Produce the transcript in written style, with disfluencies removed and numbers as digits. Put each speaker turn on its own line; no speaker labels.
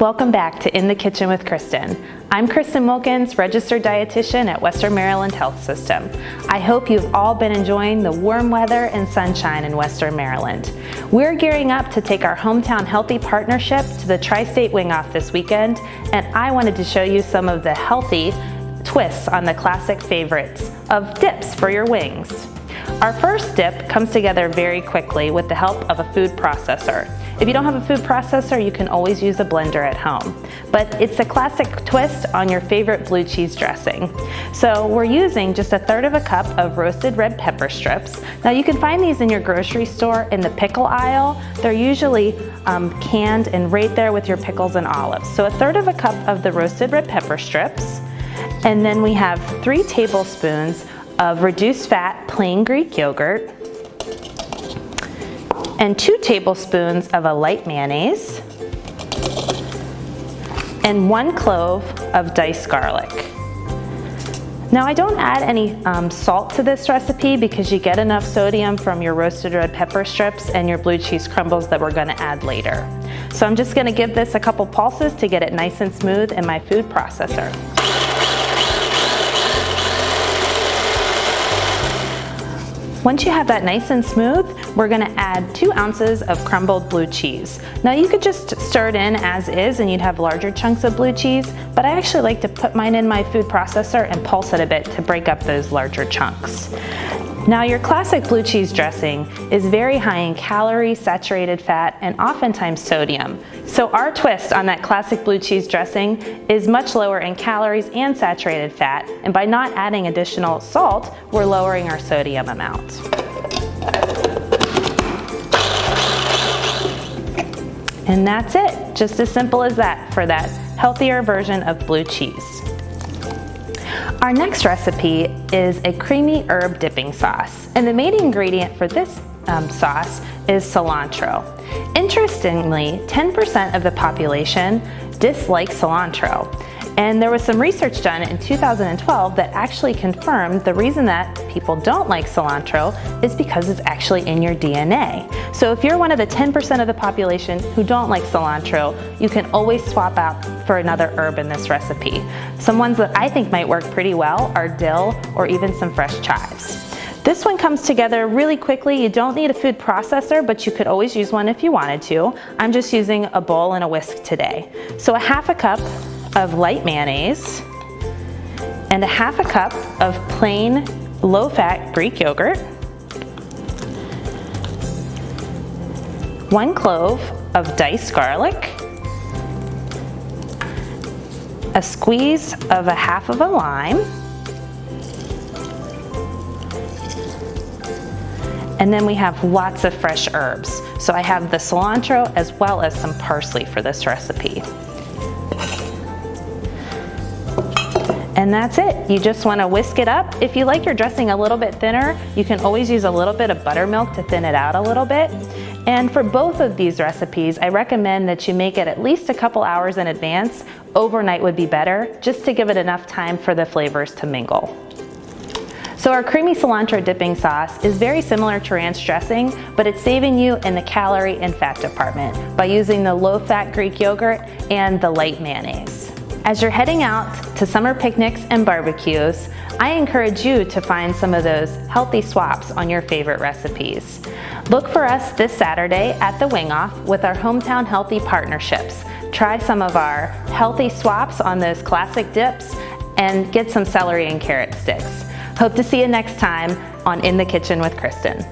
Welcome back to In the Kitchen with Kristin. I'm Kristin Wilkins, registered dietitian at Western Maryland Health System. I hope you've all been enjoying the warm weather and sunshine in Western Maryland. We're gearing up to take our Hometown Healthy partnership to the Tri-State Wing-Off this weekend, and I wanted to show you some of the healthy twists on the classic favorites of dips for your wings. Our first dip comes together very quickly with the help of a food processor. If you don't have a food processor, you can always use a blender at home. But it's a classic twist on your favorite blue cheese dressing. So we're using just 1/3 cup of roasted red pepper strips. Now you can find these in your grocery store in the pickle aisle. They're usually canned and right there with your pickles and olives. So 1/3 cup of the roasted red pepper strips. And then we have 3 tablespoons of reduced fat plain Greek yogurt, and 2 tablespoons of a light mayonnaise, and 1 clove of diced garlic. Now I don't add any salt to this recipe because you get enough sodium from your roasted red pepper strips and your blue cheese crumbles that we're gonna add later. So I'm just gonna give this a couple pulses to get it nice and smooth in my food processor. Once you have that nice and smooth, we're gonna add 2 ounces of crumbled blue cheese. Now you could just stir it in as is and you'd have larger chunks of blue cheese, but I actually like to put mine in my food processor and pulse it a bit to break up those larger chunks. Now your classic blue cheese dressing is very high in calories, saturated fat, and oftentimes sodium. So our twist on that classic blue cheese dressing is much lower in calories and saturated fat, and by not adding additional salt, we're lowering our sodium amount. And that's it, just as simple as that for that healthier version of blue cheese. Our next recipe is a creamy herb dipping sauce, and the main ingredient for this sauce is cilantro. Interestingly, 10% of the population dislike cilantro, and there was some research done in 2012 that actually confirmed the reason that people don't like cilantro is because it's actually in your DNA. So if you're one of the 10% of the population who don't like cilantro, you can always swap out for another herb in this recipe. Some ones that I think might work pretty well are dill or even some fresh chives. This one comes together really quickly. You don't need a food processor, but you could always use one if you wanted to. I'm just using a bowl and a whisk today. So 1/2 cup of light mayonnaise and 1/2 cup of plain low-fat Greek yogurt, 1 clove of diced garlic, a squeeze of 1/2 of a lime, and then we have lots of fresh herbs. So I have the cilantro as well as some parsley for this recipe. And that's it. You just want to whisk it up. If you like your dressing a little bit thinner, you can always use a little bit of buttermilk to thin it out a little bit. And for both of these recipes, I recommend that you make it at least a couple hours in advance. Overnight would be better, just to give it enough time for the flavors to mingle. So our creamy cilantro dipping sauce is very similar to ranch dressing, but it's saving you in the calorie and fat department by using the low-fat Greek yogurt and the light mayonnaise. As you're heading out to summer picnics and barbecues, I encourage you to find some of those healthy swaps on your favorite recipes. Look for us this Saturday at the Wing-Off with our Hometown Healthy partnerships. Try some of our healthy swaps on those classic dips and get some celery and carrot sticks. Hope to see you next time on In the Kitchen with Kristin.